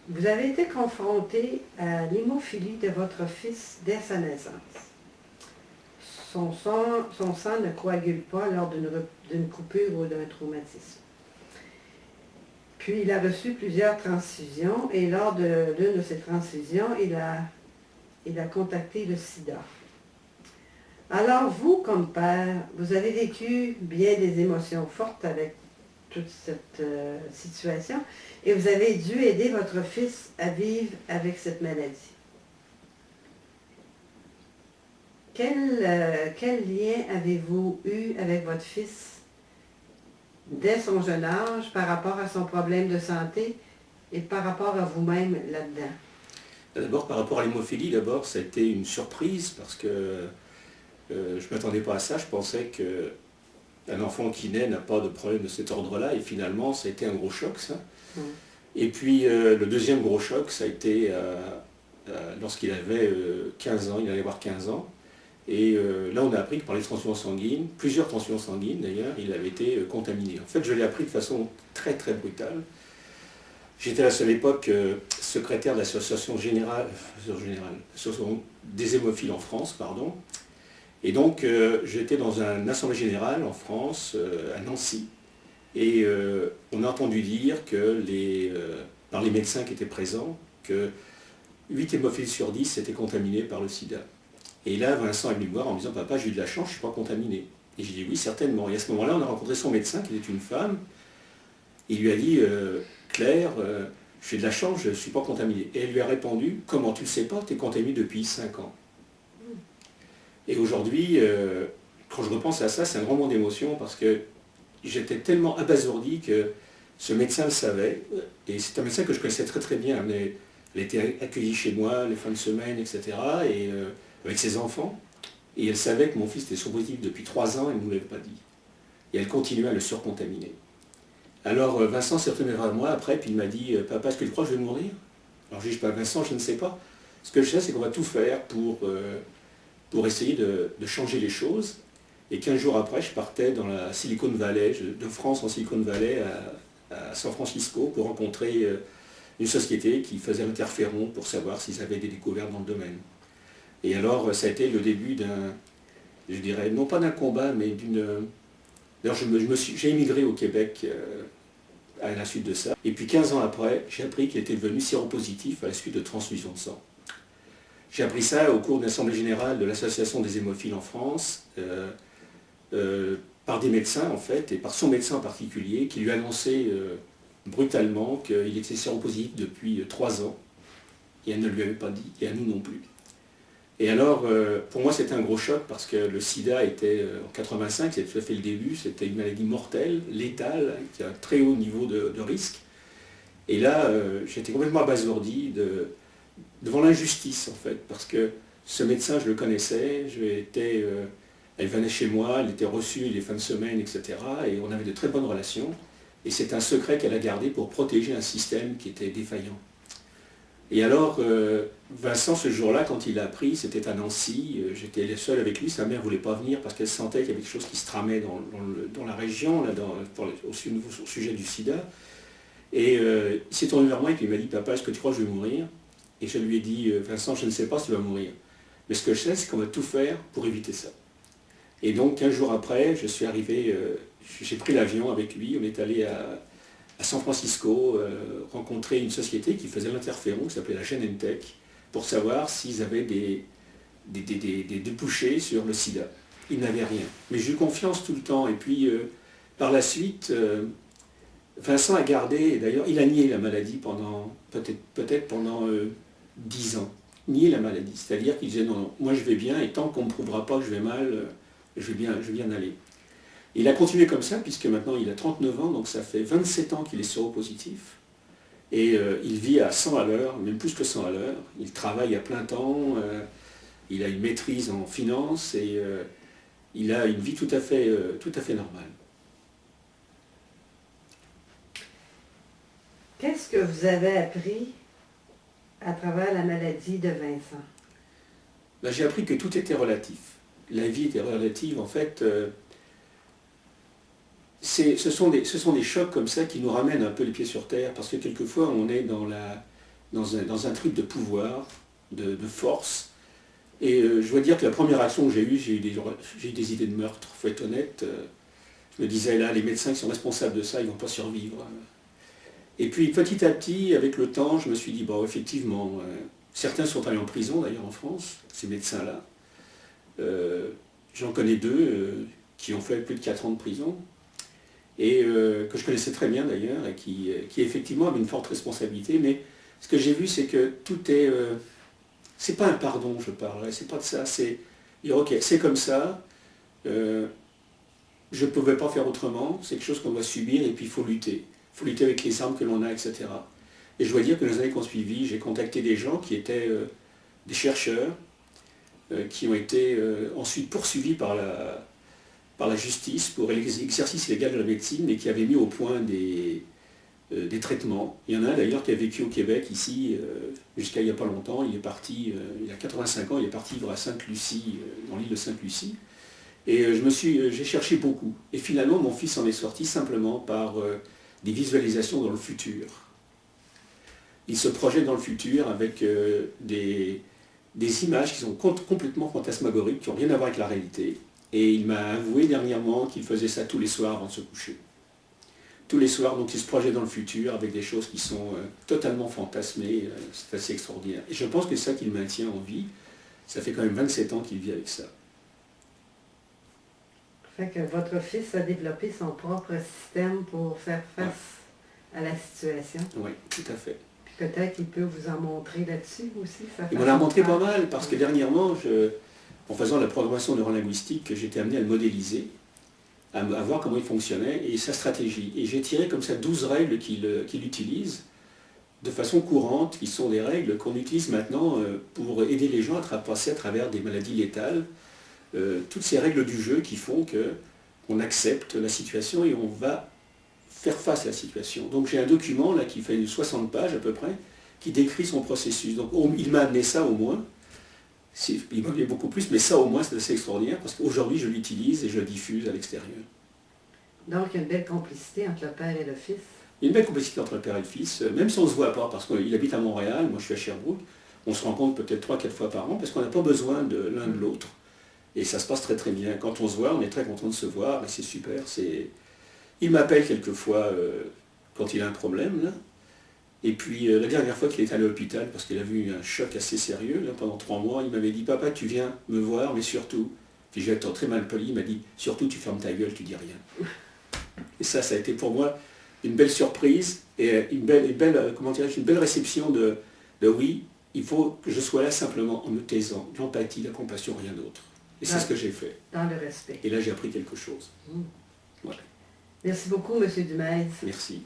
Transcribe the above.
Vous avez été confronté à l'hémophilie de votre fils dès sa naissance. Son sang ne coagule pas lors d'une coupure ou d'un traumatisme. Puis il a reçu plusieurs transfusions et lors de l'une de ces transfusions, il a contacté le sida. Alors vous, comme père, vous avez vécu bien des émotions fortes avec toute cette situation et vous avez dû aider votre fils à vivre avec cette maladie. Quel lien avez-vous eu avec votre fils dès son jeune âge par rapport à son problème de santé et par rapport à vous-même là-dedans? D'abord, par rapport à l'hémophilie, d'abord, ça a été une surprise parce que je ne m'attendais pas à ça. Je pensais qu'un enfant qui naît n'a pas de problème de cet ordre-là et finalement, ça a été un gros choc, ça. Et puis, le deuxième gros choc, ça a été lorsqu'il avait 15 ans, il allait avoir 15 ans. Et là, on a appris que par les transfusions sanguines, plusieurs transfusions sanguines d'ailleurs, il avait été contaminé. En fait, je l'ai appris de façon très très brutale. J'étais à l'époque secrétaire de l'association générale des hémophiles en France, pardon. Et donc, j'étais dans une assemblée générale en France, à Nancy. Et on a entendu dire que par les médecins qui étaient présents, que 8 hémophiles sur 10 étaient contaminés par le sida. Et là, Vincent est venu me voir en me disant « Papa, j'ai eu de la chance, je ne suis pas contaminé. » Et j'ai dit « Oui, certainement. » Et à ce moment-là, on a rencontré son médecin, qui était une femme. Il lui a dit « Claire, j'ai de la chance, je ne suis pas contaminé. » Et elle lui a répondu « Comment tu ne le sais pas, tu es contaminé depuis 5 ans. » Et aujourd'hui, quand je repense à ça, c'est un grand moment d'émotion parce que j'étais tellement abasourdi que ce médecin le savait. Et c'est un médecin que je connaissais très très bien. Elle était accueillie chez moi les fins de semaine, etc. Et avec ses enfants. Et elle savait que mon fils était surpositif depuis 3 ans, elle ne nous l'avait pas dit. Et elle continuait à le surcontaminer. Alors Vincent s'est retourné vers moi après, puis il m'a dit « Papa, est-ce que tu crois que je vais mourir ?» Alors j'ai dit « Vincent, je ne sais pas. Ce que je sais, c'est qu'on va tout faire pour essayer de changer les choses. » Et 15 jours après, je partais dans la Silicon Valley, de France en Silicon Valley, à San Francisco, pour rencontrer une société qui faisait l'interféron pour savoir s'ils avaient des découvertes dans le domaine. Et alors, ça a été le début je dirais, non pas d'un combat, mais d'une... D'ailleurs, j'ai émigré au Québec à la suite de ça. Et puis 15 ans après, j'ai appris qu'il était devenu séropositif à la suite de transfusion de sang. J'ai appris ça au cours d'une assemblée générale de l'Association des hémophiles en France, par des médecins en fait, et par son médecin en particulier, qui lui annonçait brutalement qu'il était séropositif depuis 3 ans. Et elle ne lui avait pas dit, et à nous non plus. Et alors, pour moi, c'était un gros choc parce que le sida était, en 85, c'était tout à fait le début, c'était une maladie mortelle, létale, qui a un très haut niveau de risque. Et là, j'étais complètement abasourdi devant l'injustice, en fait, parce que ce médecin, je le connaissais, elle venait chez moi, elle était reçue les fins de semaine, etc. Et on avait de très bonnes relations. Et c'est un secret qu'elle a gardé pour protéger un système qui était défaillant. Et alors, Vincent, ce jour-là, quand il a appris, c'était à Nancy, j'étais seul avec lui, sa mère ne voulait pas venir parce qu'elle sentait qu'il y avait quelque chose qui se tramait dans la région, là, au sujet du sida. Et il s'est tourné vers moi et puis il m'a dit « Papa, est-ce que tu crois que je vais mourir ?» Et je lui ai dit « Vincent, je ne sais pas si tu vas mourir. Mais ce que je sais, c'est qu'on va tout faire pour éviter ça. » Et donc, 15 jours après, je suis arrivé, j'ai pris l'avion avec lui, on est allé à San Francisco, rencontrer une société qui faisait l'interféron, qui s'appelait la Genentech, pour savoir s'ils avaient des débouchés sur le sida. Ils n'avaient rien. Mais j'ai eu confiance tout le temps. Et puis, par la suite, Vincent a gardé, d'ailleurs, il a nié la maladie pendant, peut-être pendant 10 ans. Nié la maladie. C'est-à-dire qu'il disait, non, moi je vais bien, et tant qu'on ne me prouvera pas que je vais mal, je vais bien aller. Il a continué comme ça, puisque maintenant il a 39 ans, donc ça fait 27 ans qu'il est séropositif. Et il vit à 100 à l'heure, même plus que 100 à l'heure. Il travaille à plein temps, il a une maîtrise en finance, et il a une vie tout à fait normale. Qu'est-ce que vous avez appris à travers la maladie de Vincent? Ben, j'ai appris que tout était relatif. La vie était relative, en fait. ce sont des chocs comme ça qui nous ramènent un peu les pieds sur terre, parce que quelquefois on est dans un truc de pouvoir, de force. Et je dois dire que la première action que j'ai eue, j'ai eu des idées de meurtre, il faut être honnête. Je me disais, là, les médecins qui sont responsables de ça, ils ne vont pas survivre. Et puis petit à petit, avec le temps, je me suis dit, bon, effectivement, certains sont allés en prison d'ailleurs en France, ces médecins-là. J'en connais deux qui ont fait plus de 4 ans de prison, et que je connaissais très bien d'ailleurs, et qui effectivement avaient une forte responsabilité. Mais ce que j'ai vu, c'est que tout est... c'est pas un pardon, je parlerai, c'est pas de ça, c'est dire, ok, c'est comme ça, je ne pouvais pas faire autrement, c'est quelque chose qu'on doit subir, et puis il faut lutter. Il faut lutter avec les armes que l'on a, etc. Et je dois dire que dans les années qui ont suivi, j'ai contacté des gens qui étaient des chercheurs, qui ont été ensuite poursuivis par la justice pour l'exercice légal de la médecine, et qui avaient mis au point des traitements. Il y en a un d'ailleurs qui a vécu au Québec, ici, jusqu'à il n'y a pas longtemps. Il est parti, il a 85 ans, il est parti vivre à Sainte-Lucie, dans l'île de Sainte-Lucie. Et j'ai cherché beaucoup. Et finalement, mon fils en est sorti simplement par des visualisations dans le futur. Il se projette dans le futur avec des images qui sont complètement fantasmagoriques, qui n'ont rien à voir avec la réalité. Et il m'a avoué dernièrement qu'il faisait ça tous les soirs avant de se coucher. Tous les soirs, donc il se projette dans le futur avec des choses qui sont totalement fantasmées. C'est assez extraordinaire. Et je pense que c'est ça qui le maintient en vie. Ça fait quand même 27 ans qu'il vit avec ça. Fait que votre fils a développé son propre système pour faire face à la situation. Oui, tout à fait. Puis peut-être qu'il peut vous en montrer là-dessus aussi. Il m'en a montré pas mal, parce que dernièrement, en faisant la programmation neurolinguistique, j'étais amené à le modéliser, à voir comment il fonctionnait et sa stratégie. Et j'ai tiré comme ça 12 règles qu'il utilise de façon courante, qui sont des règles qu'on utilise maintenant pour aider les gens à passer à travers des maladies létales. Toutes ces règles du jeu qui font qu'on accepte la situation et on va faire face à la situation. Donc j'ai un document là qui fait 60 pages à peu près, qui décrit son processus. Donc il m'a amené ça au moins. Il m'a amené beaucoup plus, mais ça au moins c'est assez extraordinaire parce qu'aujourd'hui je l'utilise et je le diffuse à l'extérieur. Donc il y a une belle complicité entre le père et le fils. Il y a une belle complicité entre le père et le fils, même si on ne se voit pas, parce qu'il habite à Montréal, moi je suis à Sherbrooke, on se rencontre peut-être 3-4 fois par an parce qu'on n'a pas besoin de l'un de l'autre. Et ça se passe très très bien. Quand on se voit, on est très content de se voir, et c'est super. Il m'appelle quelquefois quand il a un problème, là. Et puis la dernière fois qu'il est allé à l'hôpital, parce qu'il a vu un choc assez sérieux, là, pendant 3 mois, il m'avait dit, papa, tu viens me voir, mais surtout, puis j'ai été très mal poli, il m'a dit, surtout tu fermes ta gueule, tu dis rien. Et ça a été pour moi une belle surprise, et une belle réception de oui, il faut que je sois là simplement en me taisant, l'empathie, la compassion, rien d'autre. Et c'est ce que j'ai fait. Dans le respect. Et là, j'ai appris quelque chose. Merci beaucoup, M. Dumais. Merci.